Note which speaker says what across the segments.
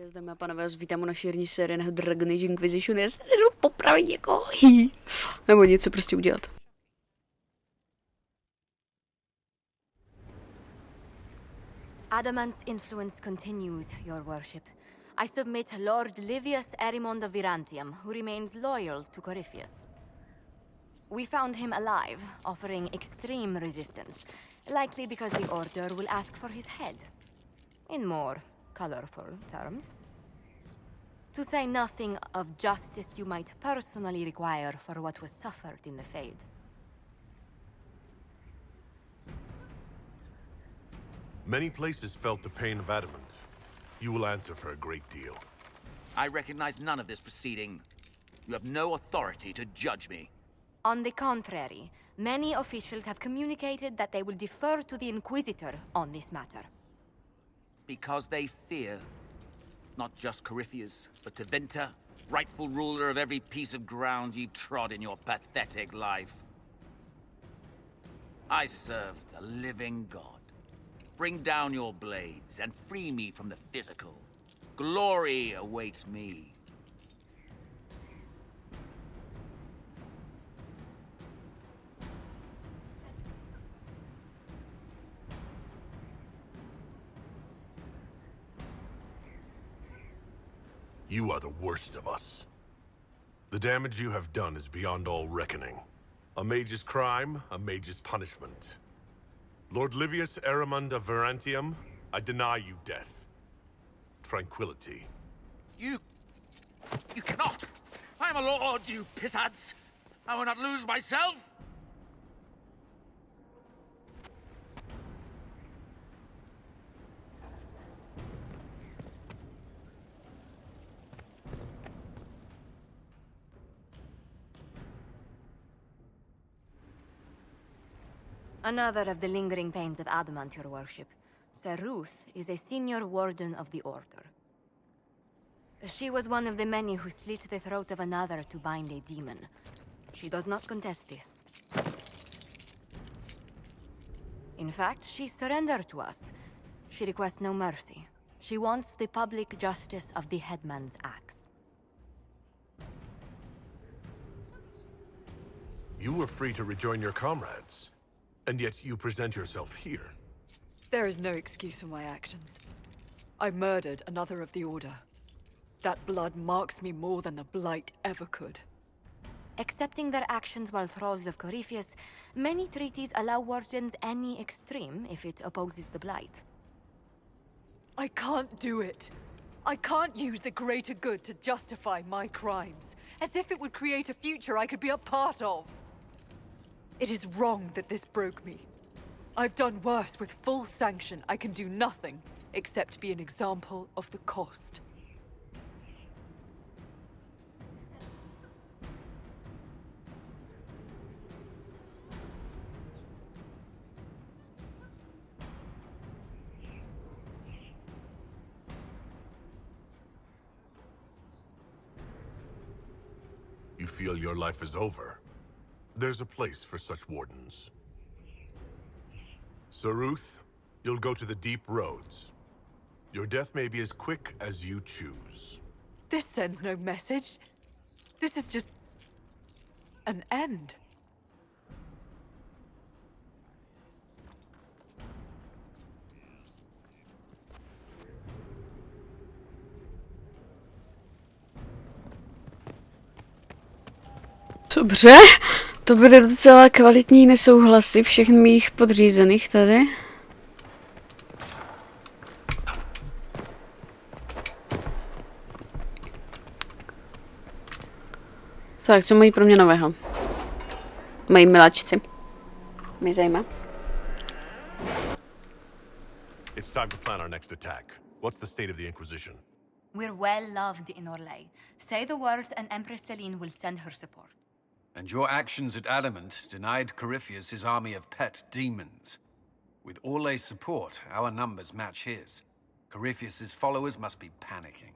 Speaker 1: Yes, dámy a pánové, vás vítám u naší herní série na Dragony Inquisition. Já se jdu popravit někoho. Nebo něco prostě udělat.
Speaker 2: Adamant's influence continues, your worship. I submit Lord Livius Erimond of Virantium, who remains loyal to Corypheus. We found him alive, offering extreme resistance, likely because the Order will ask for his head. In more colorful terms. To say nothing of justice you might personally require for what was suffered in the Fade.
Speaker 3: Many places felt the pain of adamant. You will answer for a great deal.
Speaker 4: I recognize none of this proceeding. You have no authority to judge me.
Speaker 2: On the contrary, many officials have communicated that they will defer to the Inquisitor on this matter.
Speaker 4: Because they fear. Not just Corypheus, but Tevinter, rightful ruler of every piece of ground you've trod in your pathetic life. I serve the living God. Bring down your blades and free me from the physical. Glory awaits me.
Speaker 3: You are the worst of us. The damage you have done is beyond all reckoning. A mage's crime, a mage's punishment. Lord Livius Erimond of Virantium, I deny you death. Tranquility.
Speaker 4: You cannot! I am a lord, you pissants! I will not lose myself!
Speaker 2: Another of the lingering pains of Adamant, your worship. Sir Ruth is a senior warden of the Order. She was one of the many who slit the throat of another to bind a demon. She does not contest this. In fact, she surrendered to us. She requests no mercy. She wants the public justice of the headman's axe.
Speaker 3: You were free to rejoin your comrades. And yet you present yourself here.
Speaker 5: There is no excuse for my actions. I murdered another of the Order. That blood marks me more than the Blight ever could.
Speaker 2: Accepting their actions while thralls of Corypheus, many treaties allow wardens any extreme if it opposes the Blight.
Speaker 5: I can't do it. I can't use the greater good to justify my crimes, as if it would create a future I could be a part of. It is wrong that this broke me. I've done worse with full sanction. I can do nothing except be an example of the cost.
Speaker 3: You feel your life is over. There's a place for such wardens. Sir Ruth, you'll go to the deep roads. Your death may be as quick as you choose.
Speaker 5: This sends no message. This is just an end.
Speaker 1: Dobře, to bude docela kvalitní nesouhlasy všech mých podřízených tady. Tak, co mají pro mě nového? Mají miláčci. Mě zajímá.
Speaker 3: It's time to plan our next attack. What's the state of the Inquisition?
Speaker 2: We're well loved in Orlais. Say the words and Empress Celine will send her support.
Speaker 6: And your actions at Adamant denied Corypheus his army of pet demons. With Orlay's support, our numbers match his. Corypheus's followers must be panicking.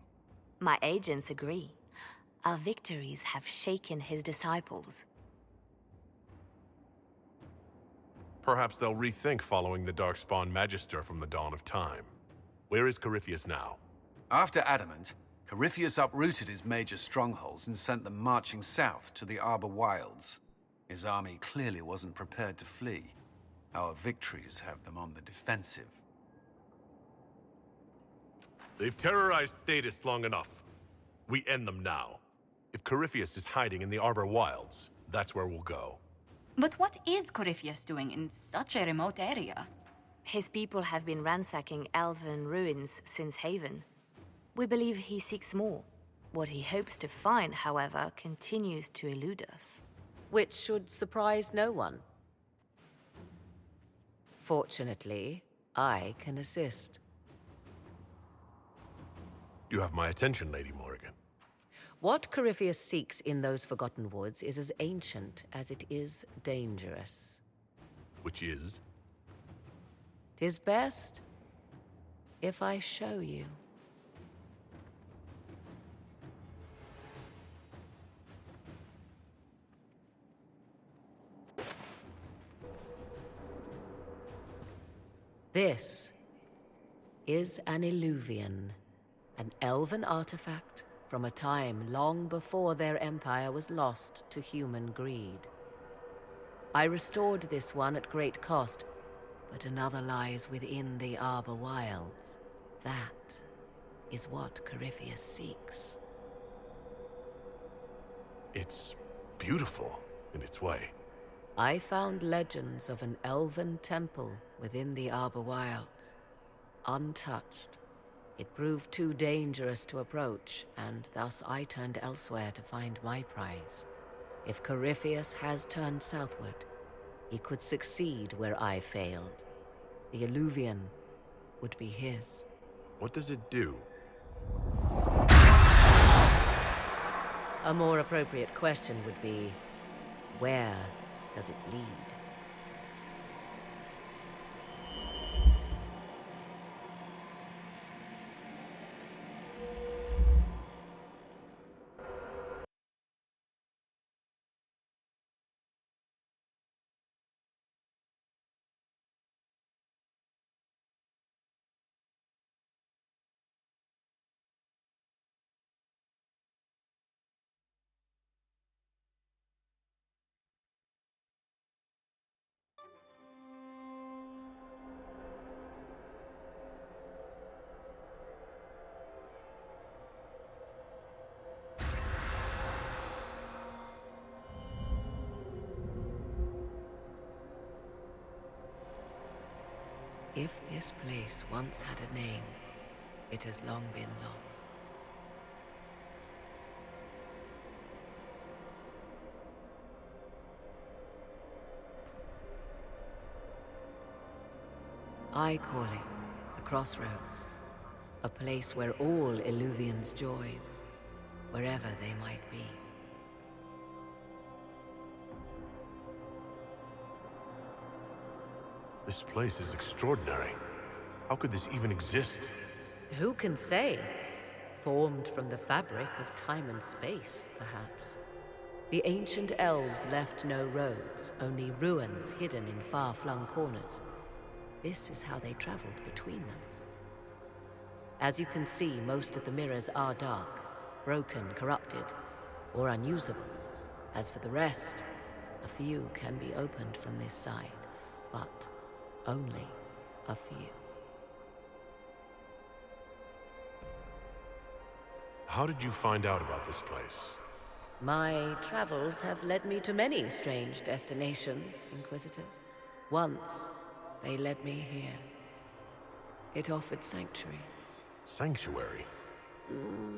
Speaker 2: My agents agree. Our victories have shaken his disciples.
Speaker 3: Perhaps they'll rethink following the Darkspawn Magister from the dawn of time. Where is Corypheus now?
Speaker 6: After Adamant, Corypheus uprooted his major strongholds and sent them marching south to the Arbor Wilds. His army clearly wasn't prepared to flee. Our victories have them on the defensive.
Speaker 3: They've terrorized Thetis long enough. We end them now. If Corypheus is hiding in the Arbor Wilds, that's where we'll go.
Speaker 7: But what is Corypheus doing in such a remote area?
Speaker 2: His people have been ransacking elven ruins since Haven. We believe he seeks more. What he hopes to find, however, continues to elude us.
Speaker 8: Which should surprise no one. Fortunately, I can assist.
Speaker 3: You have my attention, Lady Morrigan.
Speaker 8: What Corypheus seeks in those Forgotten Woods is as ancient as it is dangerous.
Speaker 3: Which is?
Speaker 8: 'Tis best if I show you. This is an Illuvian, an elven artifact from a time long before their empire was lost to human greed. I restored this one at great cost, but another lies within the Arbor Wilds. That is what Corypheus seeks.
Speaker 3: It's beautiful in its way.
Speaker 8: I found legends of an elven temple within the Arbor Wilds, untouched. It proved too dangerous to approach, and thus I turned elsewhere to find my prize. If Corypheus has turned southward, he could succeed where I failed. The Illuvian would be his.
Speaker 3: What does it do?
Speaker 8: A more appropriate question would be, where does it lead? If this place once had a name, it has long been lost. I call it the Crossroads, a place where all Illuvians join, wherever they might be.
Speaker 3: This place is extraordinary. How could this even exist?
Speaker 8: Who can say? Formed from the fabric of time and space, perhaps. The ancient elves left no roads, only ruins hidden in far-flung corners. This is how they traveled between them. As you can see, most of the mirrors are dark, broken, corrupted, or unusable. As for the rest, a few can be opened from this side, but only a few.
Speaker 3: How did you find out about this place?
Speaker 8: My travels have led me to many strange destinations, Inquisitor. Once, they led me here. It offered sanctuary.
Speaker 3: Sanctuary?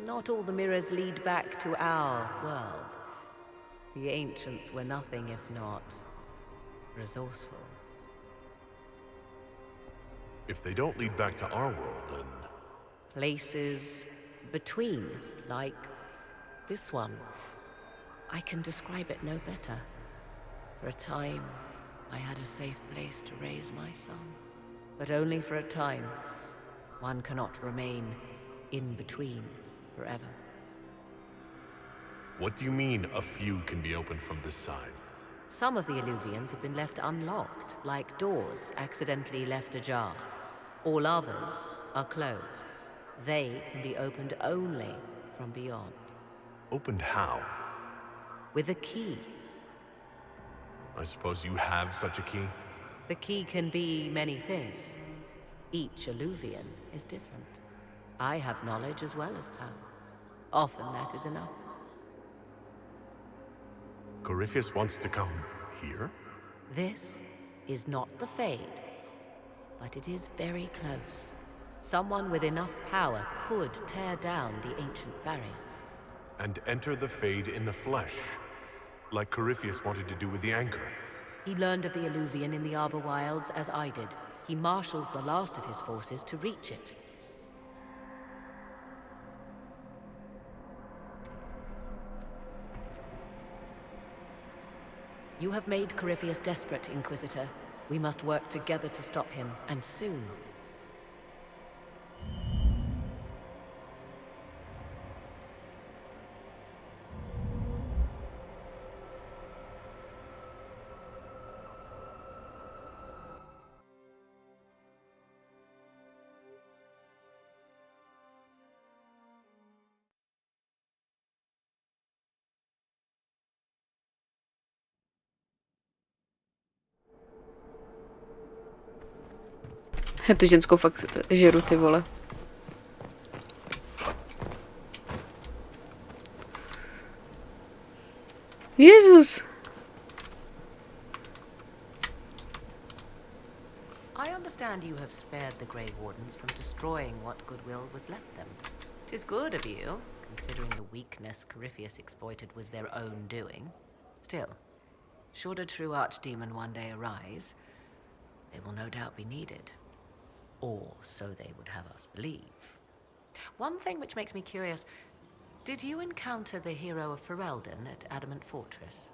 Speaker 8: Not all the mirrors lead back to our world. The ancients were nothing if not resourceful.
Speaker 3: If they don't lead back to our world, then...
Speaker 8: Places between, like this one. I can describe it no better. For a time, I had a safe place to raise my son. But only for a time. One cannot remain in between forever.
Speaker 3: What do you mean, a few can be opened from this side?
Speaker 8: Some of the Illuvians have been left unlocked, like doors accidentally left ajar. All others are closed. They can be opened only from beyond.
Speaker 3: Opened how?
Speaker 8: With a key.
Speaker 3: I suppose you have such a key?
Speaker 8: The key can be many things. Each Illuvian is different. I have knowledge as well as power. Often that is enough.
Speaker 3: Corypheus wants to come here?
Speaker 8: This is not the Fade, but it is very close. Someone with enough power could tear down the ancient barriers.
Speaker 3: And enter the Fade in the flesh, like Corypheus wanted to do with the anchor.
Speaker 8: He learned of the Illuvian in the Arbor Wilds as I did. He marshals the last of his forces to reach it. You have made Corypheus desperate, Inquisitor. We must work together to stop him, and soon.
Speaker 1: Já tu ženskou fakt žeru, ty vole. Jezus.
Speaker 8: I understand you have spared the Grey Wardens from destroying what goodwill was left them. 'Tis good of you, considering the weakness Corypheus exploited was their own doing. Still, should a true archdemon one day arise, they will no doubt be needed. Or so they would have us believe. One thing which makes me curious, did you encounter the hero of Ferelden at Adamant Fortress?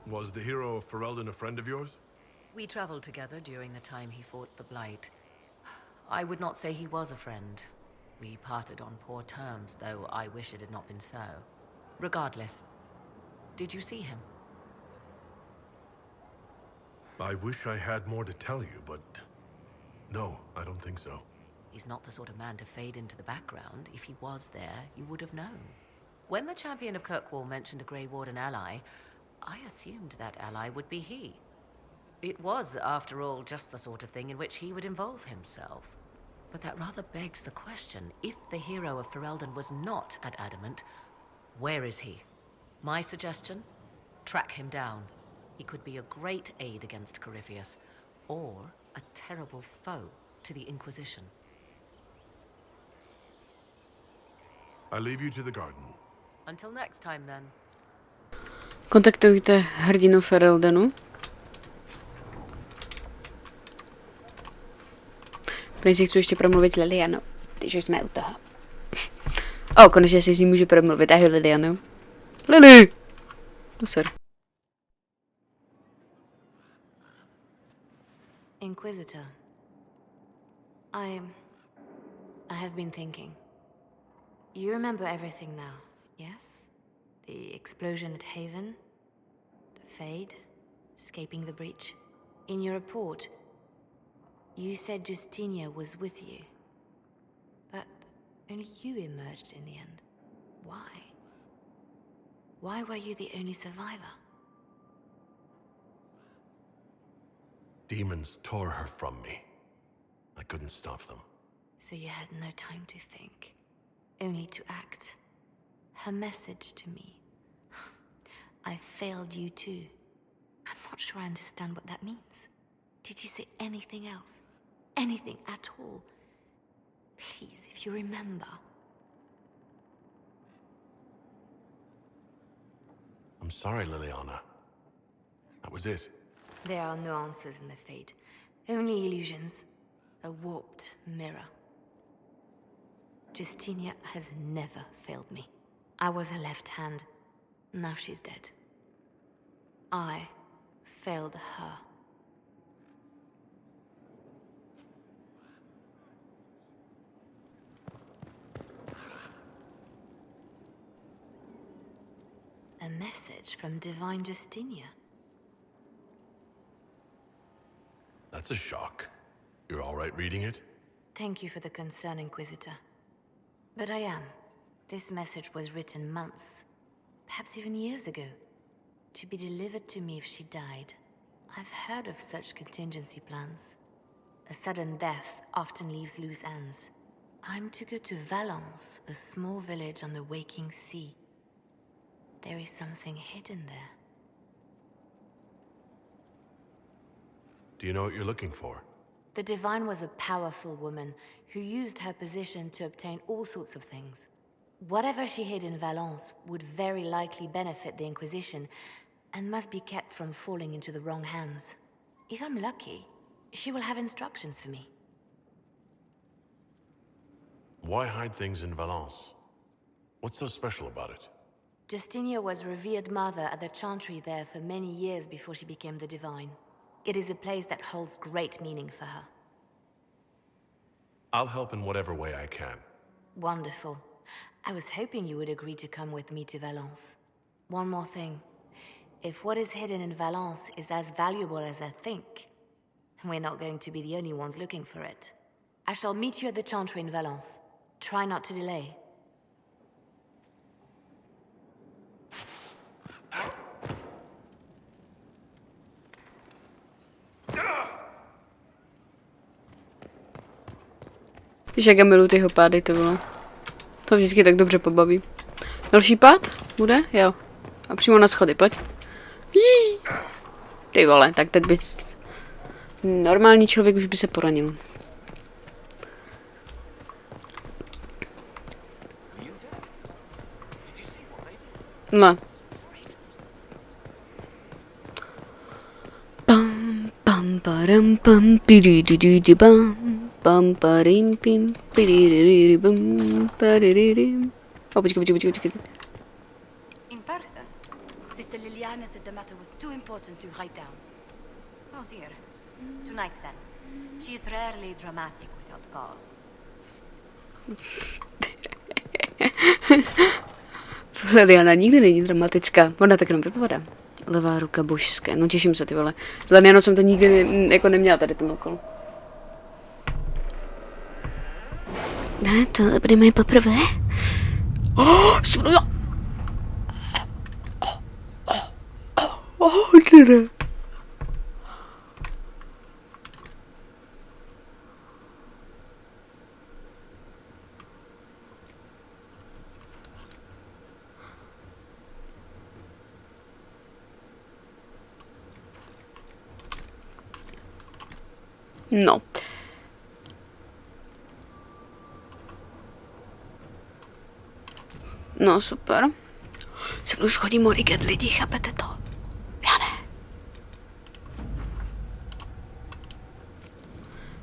Speaker 3: Was the hero of Ferelden a friend of yours?
Speaker 8: We traveled together during the time he fought the Blight. I would not say he was a friend. We parted on poor terms, though I wish it had not been so. Regardless, did you see him?
Speaker 3: I wish I had more to tell you, but no, I don't think so.
Speaker 8: He's not the sort of man to fade into the background. If he was there, you would have known. When the champion of Kirkwall mentioned a Grey Warden ally, I assumed that ally would be he. It was, after all, just the sort of thing in which he would involve himself. But that rather begs the question, if the hero of Ferelden was not at Adamant, where is he? My suggestion? Track him down. He could be a great aid against Corypheus, or a terrible foe to the Inquisition.
Speaker 3: I leave you to the garden.
Speaker 8: Until next time, then.
Speaker 1: Kontaktujte hrdinu Fereldenu. Prý si chci ještě promluvit s Lelianou, když už jsme u toho. Konečně si s ní můžu promluvit. Ahoj, Lelianou. Lili! No ser.
Speaker 2: Inquisitor, I have been thinking. You remember everything now, yes? The explosion at Haven, the Fade, escaping the breach. In your report, you said Justinia was with you. But only you emerged in the end. Why? Why were you the only survivor?
Speaker 3: Demons tore her from me. I couldn't stop them.
Speaker 2: So you had no time to think, only to act. Her message to me. I failed you too. I'm not sure I understand what that means. Did you say anything else? Anything at all? Please, if you remember.
Speaker 3: I'm sorry, Leliana. That was it.
Speaker 2: There are no answers in the Fate. Only illusions. A warped mirror. Justinia has never failed me. I was her left hand. Now she's dead. I failed her. A message from Divine Justinia.
Speaker 3: That's a shock. You're all right reading it?
Speaker 2: Thank you for the concern, Inquisitor. But I am. This message was written months, perhaps even years ago, to be delivered to me if she died. I've heard of such contingency plans. A sudden death often leaves loose ends. I'm to go to Valence, a small village on the waking sea. There is something hidden there.
Speaker 3: Do you know what you're looking for?
Speaker 2: The Divine was a powerful woman who used her position to obtain all sorts of things. Whatever she hid in Valence would very likely benefit the Inquisition and must be kept from falling into the wrong hands. If I'm lucky, she will have instructions for me.
Speaker 3: Why hide things in Valence? What's so special about it?
Speaker 2: Justinia was revered mother at the chantry there for many years before she became the Divine. It is a place that holds great meaning for her.
Speaker 3: I'll help in whatever way I can.
Speaker 2: Wonderful. I was hoping you would agree to come with me to Valence. One more thing. If what is hidden in Valence is as valuable as I think, we're not going to be the only ones looking for it. I shall meet you at the chantry in Valence. Try not to delay.
Speaker 1: Když jak já miluji tyho pády, to bylo. To vždycky tak dobře pobaví. Další pád? Bude? Jo. A přímo na schody, pojď. Jí. Ty vole, tak teď bys... Normální člověk už by se poranil. No. Pam, pam, param, pam, pididididi, pam. Pam, parim, pim, pididididi, pam, padididim. Počkej.
Speaker 2: In person, Sister Lelianou said the matter was too important to write down. Oh dear. Tonight then. She is rarely dramatic without cause.
Speaker 1: Leliana nikdy není dramatická. Ona tak jenom vypadá. Levá ruka božské. No těším se, ty vole. S Lelianou jsem to nikdy jako neměla tady ten úkol. Ne, to bude moje poprvé. No. No, super. Se mnou už chodí Moriget lidi, chápete to? Já ne.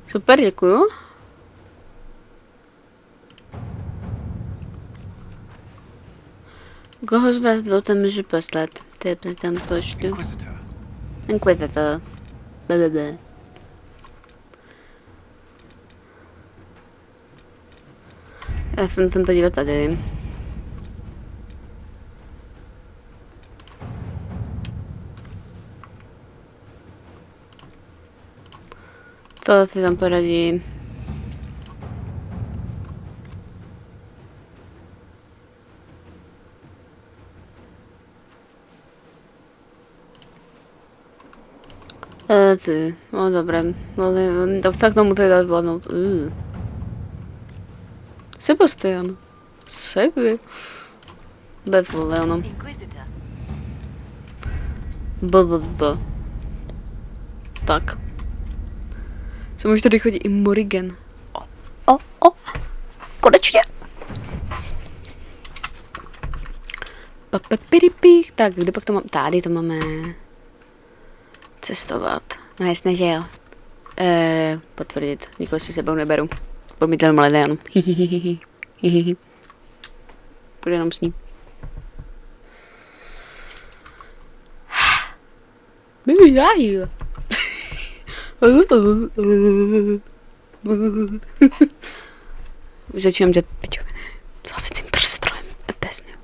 Speaker 1: Super, děkuju. Koho z vás dvou tam můžu poslat? Ty tam pošlu. Inquisitor. Blablabla. Já jsem tam podívat tady. To si tam poradí. Ty, no dobré, ale tak to musí dát zvládnout. Sebastian. Sebi. Bezvoleano. Tak. Sem už tady chodí i Morrigan. Konečně. Tak, kde pak to mám? Tady to máme. Cestovat. No jasně, že jo. Potvrdit. Nikoho si sebou neberu. Promítel Lelianou. Půjde jenom s ní. Už začínám dělat pičoviny. S hlasicím přístrojem. Bezně.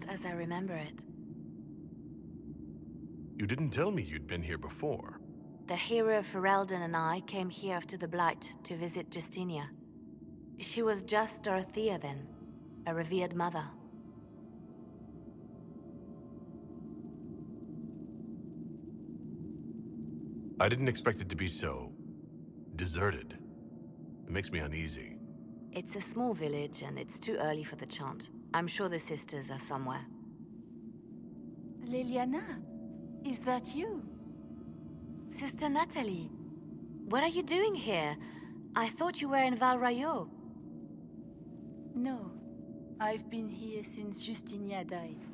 Speaker 2: just as I remember it.
Speaker 3: You didn't tell me you'd been here before.
Speaker 2: The hero Ferelden and I came here after the Blight to visit Justinia. She was just Dorothea then, a revered mother.
Speaker 3: I didn't expect it to be so deserted. It makes me uneasy.
Speaker 2: It's a small village and it's too early for the chant. I'm sure the sisters are somewhere.
Speaker 5: Lelianou, is that you?
Speaker 2: Sister Natalie, what are you doing here? I thought you were in Val Rayo.
Speaker 5: No, I've been here since Justinia died.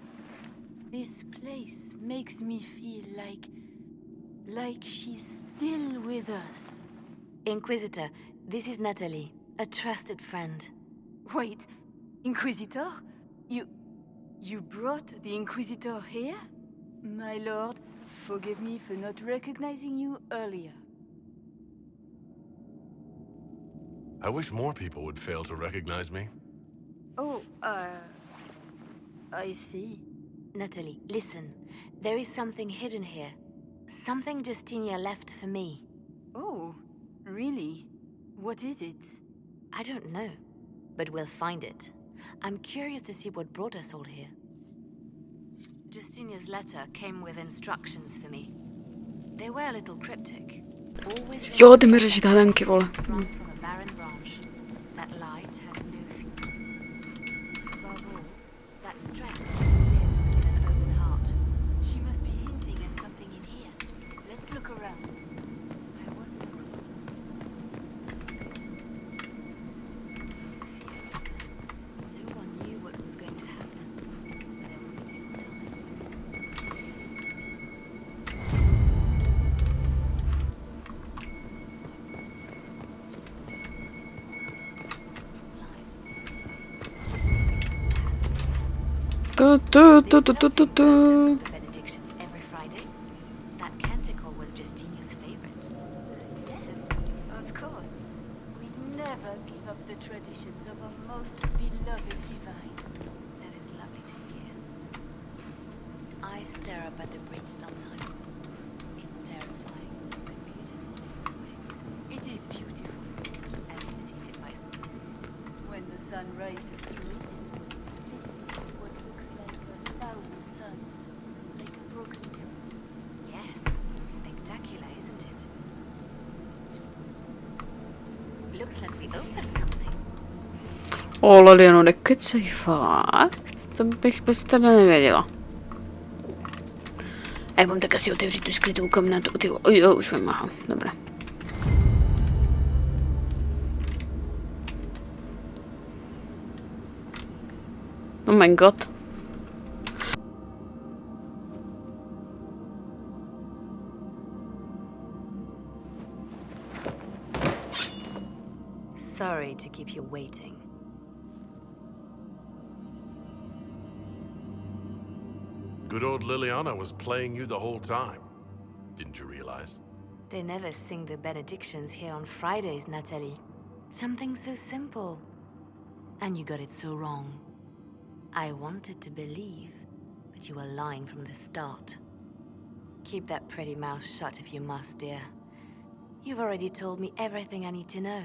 Speaker 5: This place makes me feel like she's still with us.
Speaker 2: Inquisitor, this is Natalie, a trusted friend.
Speaker 5: Wait, Inquisitor? You brought the Inquisitor here? My lord, forgive me for not recognizing you earlier.
Speaker 3: I wish more people would fail to recognize me.
Speaker 5: Oh, I see.
Speaker 2: Natalie, listen. There is something hidden here. Something Justinia left for me.
Speaker 5: Oh, really? What is it?
Speaker 2: I don't know, but we'll find it. I'm curious to see what brought us all here. Justinia's letter came with instructions for me. They were a little cryptic. Always
Speaker 1: Jo, ty mi řešit hádanky, vole.
Speaker 2: from a barren branch. That light has no future. Above all, that strength lives in an open heart.
Speaker 5: She must be hinting at something in here. Let's look around.
Speaker 2: I wasn't. No one knew what was going to happen. But there would be no time. The benedictions every Friday. That canticle was Justinia's favorite.
Speaker 5: Yes, of course. We'd never give up the traditions of our most beloved divine.
Speaker 2: That is lovely to hear. I stare up at the bridge sometimes. It's terrifying, but beautiful in its way.
Speaker 5: It is beautiful.
Speaker 2: As you've seen it by
Speaker 5: When the sun rises through it, it splits into what looks like 1,000 suns, like a broken mirror.
Speaker 2: Yes, spectacular, isn't it? Looks like we opened something.
Speaker 1: O, Lelianou, nekecej, fakt? To bych bez tebe nevěděla. A já budem tak asi otevřít tu skrytou komnatu. Ty, jo, už vím, aha, dobré. Oh my god.
Speaker 2: Sorry to keep you waiting.
Speaker 3: Good old Lelianou was playing you the whole time. Didn't you realize?
Speaker 2: They never sing the benedictions here on Fridays, Natalie. Something so simple. And you got it so wrong. I wanted to believe, but you were lying from the start. Keep that pretty mouth shut if you must, dear. You've already told me everything I need to know.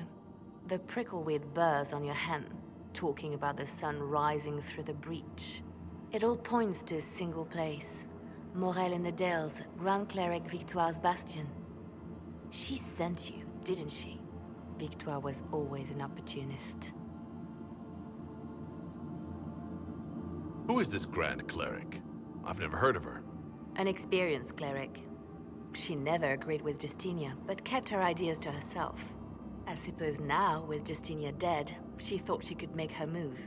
Speaker 2: The prickleweed burrs on your hem, talking about the sun rising through the breach. It all points to a single place. Morel in the Dales, Grand Cleric Victoire's bastion. She sent you, didn't she? Victoire was always an opportunist.
Speaker 3: Who is this Grand Cleric? I've never heard of her.
Speaker 2: An experienced cleric. She never agreed with Justinia, but kept her ideas to herself. I suppose now, with Justinia dead, she thought she could make her move.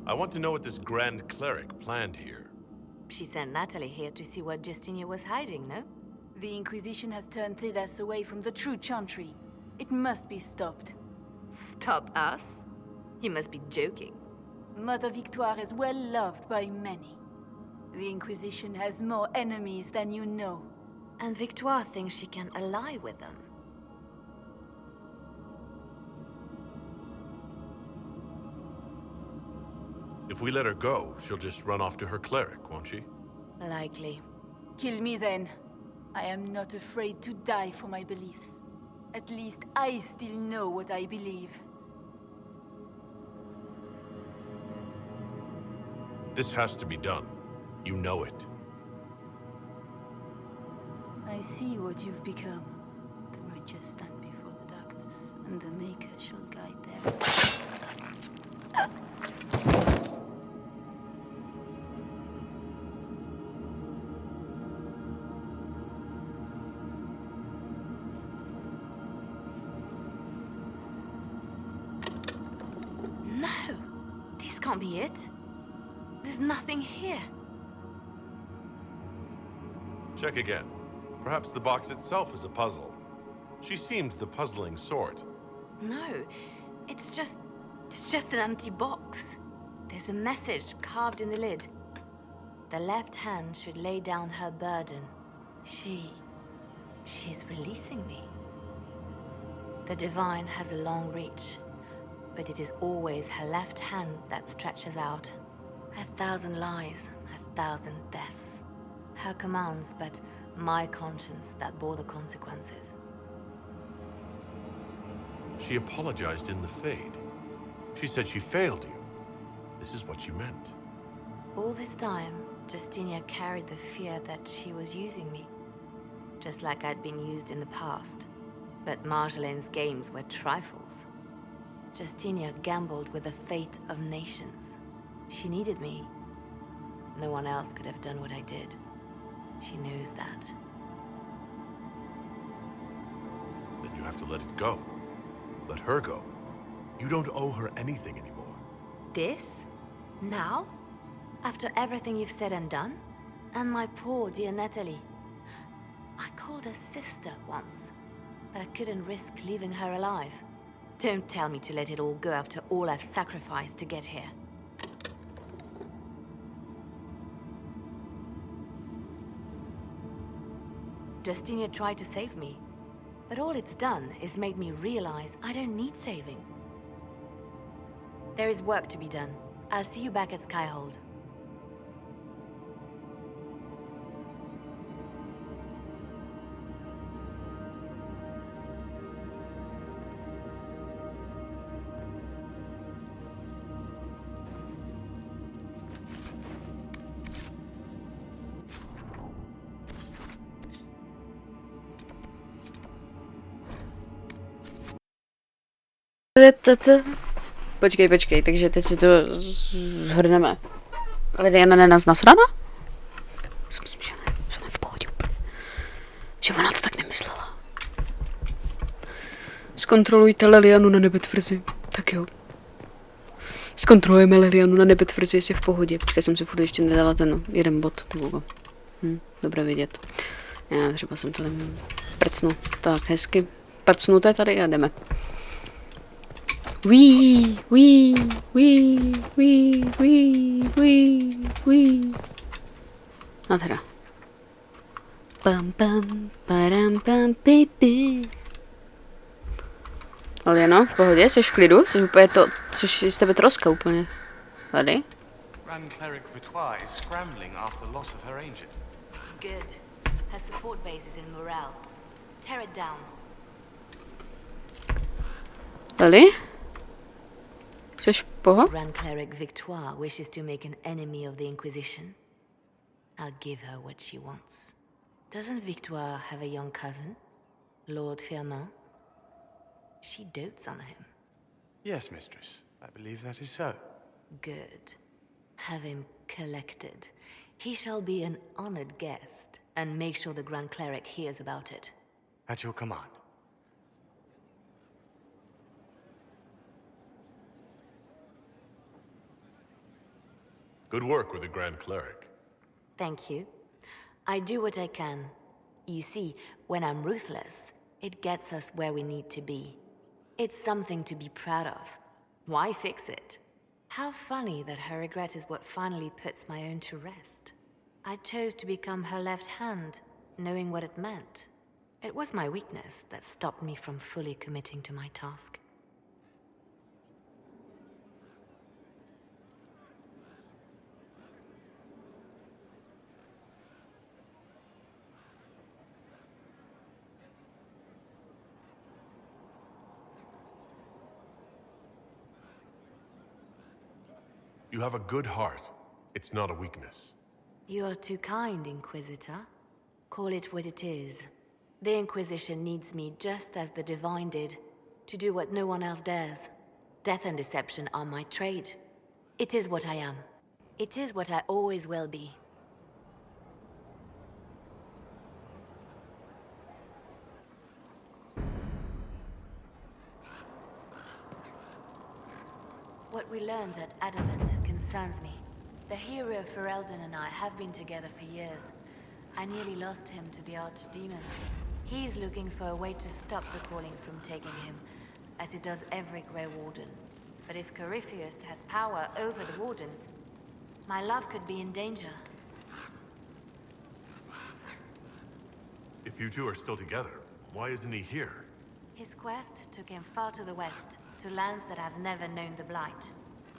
Speaker 3: I want to know what this Grand Cleric planned here.
Speaker 2: She sent Natalie here to see what Justinia was hiding, no?
Speaker 5: The Inquisition has turned Thidas away from the true chantry. It must be stopped.
Speaker 2: Stop us? You must be joking.
Speaker 5: Mother Victoire is well loved by many. The Inquisition has more enemies than you know.
Speaker 2: And Victoire thinks she can ally with them.
Speaker 3: If we let her go, she'll just run off to her cleric, won't she?
Speaker 2: Likely.
Speaker 9: Kill me then. I am not afraid to die for my beliefs. At least I still know what I believe.
Speaker 3: This has to be done. You know it.
Speaker 9: I see what you've become. The righteous stand before the darkness, and the Maker shall guide them.
Speaker 2: No! This can't be it. There's nothing here.
Speaker 3: Check again. Perhaps the box itself is a puzzle. She seemed the puzzling sort.
Speaker 2: No, it's just an empty box. There's a message carved in the lid. The left hand should lay down her burden. She's releasing me. The divine has a long reach, but it is always her left hand that stretches out. 1,000 lies, 1,000 deaths. Her commands, but my conscience that bore the consequences.
Speaker 3: She apologized in the Fade. She said she failed you. This is what she meant.
Speaker 2: All this time, Justinia carried the fear that she was using me. Just like I'd been used in the past. But Marjolaine's games were trifles. Justinia gambled with the fate of nations. She needed me. No one else could have done what I did. She knows that.
Speaker 3: Then you have to let it go. Let her go. You don't owe her anything anymore.
Speaker 2: This? Now? After everything you've said and done? And my poor dear Natalie. I called her sister once, but I couldn't risk leaving her alive. Don't tell me to let it all go after all I've sacrificed to get here. Justinia tried to save me, but all it's done is made me realize I don't need saving. There is work to be done. I'll see you back at Skyhold.
Speaker 1: Počkej, takže teď si to zhrneme. Leliana na nás nasrana? Myslím, že ne, že ne v pohodě úplně. Že ona to tak nemyslela. Zkontrolujte Lelianu na nebetvrzi. Tak jo. Zkontrolujeme Lelianu na nebetvrzi, jestli je v pohodě. Počkej, jsem si furt ještě nedala ten jeden bod. Dobré vidět. Já třeba jsem to prcnu. Tak hezky. Prcnuté tady a jdeme. Wee. Nádhera. Pam, pipi. Leliano, v pohodě? Jsi v klidu? Jsi úplně to, což z tebe troska úplně. Tady?
Speaker 10: Grand Cleric Victoire is scrambling after loss of her angel.
Speaker 2: Good. Her support base is in morale. Tear it down.
Speaker 1: Leli? Jsi v pohodě?
Speaker 2: Grand Cleric Victoire wishes to make an enemy of the Inquisition. I'll give her what she wants. Doesn't Victoire have a young cousin? Lord Firmin? She dotes on him.
Speaker 10: Yes, mistress. I believe that is so.
Speaker 2: Good. Have him collected. He shall be an honored guest, and make sure the Grand Cleric hears about it.
Speaker 10: At your command.
Speaker 3: Good work with the Grand Cleric.
Speaker 2: Thank you. I do what I can. You see, when I'm ruthless, it gets us where we need to be. It's something to be proud of. Why fix it? How funny that her regret is what finally puts my own to rest. I chose to become her left hand, knowing what it meant. It was my weakness that stopped me from fully committing to my task.
Speaker 3: You have a good heart. It's not a weakness.
Speaker 2: You are too kind, Inquisitor. Call it what it is. The Inquisition needs me just as the Divine did, to do what no one else dares. Death and deception are my trade. It is what I am. It is what I always will be. What we learned at Adamant concerns me. The hero Ferelden and I have been together for years. I nearly lost him to the Archdemon. He's looking for a way to stop the calling from taking him, as it does every Grey Warden. But if Corypheus has power over the Wardens, my love could be in danger.
Speaker 3: If you two are still together, why isn't he here?
Speaker 2: His quest took him far to the west, to lands that have never known the Blight.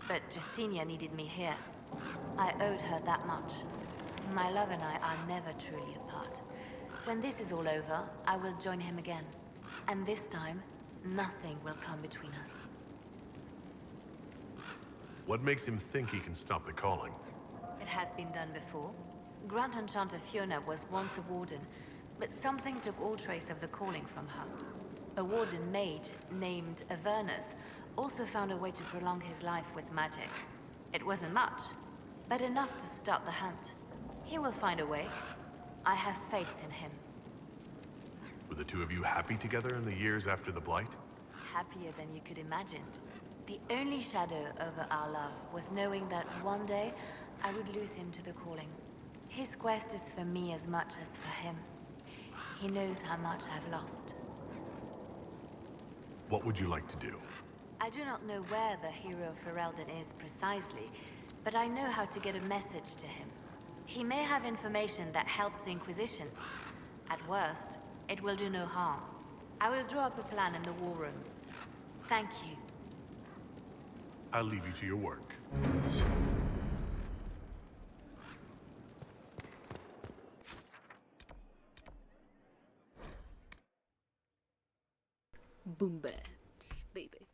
Speaker 2: But Justinia needed me here. I owed her that much. My love and I are never truly apart. When this is all over, I will join him again. And this time, nothing will come between us.
Speaker 3: What makes him think he can stop the calling?
Speaker 2: It has been done before. Grand Enchanter Fiona was once a warden, but something took all trace of the calling from her. A warden mage named Avernus also found a way to prolong his life with magic. It wasn't much, but enough to start the hunt. He will find a way. I have faith in him.
Speaker 3: Were the two of you happy together in the years after the Blight?
Speaker 2: Happier than you could imagine. The only shadow over our love was knowing that one day I would lose him to the calling. His quest is for me as much as for him. He knows how much I've lost.
Speaker 3: What would you like to do?
Speaker 2: I do not know where the hero Ferelden is precisely, but I know how to get a message to him. He may have information that helps the Inquisition. At worst, it will do no harm. I will draw up a plan in the war room. Thank you.
Speaker 3: I'll leave you to your work.
Speaker 1: Boom bats, baby.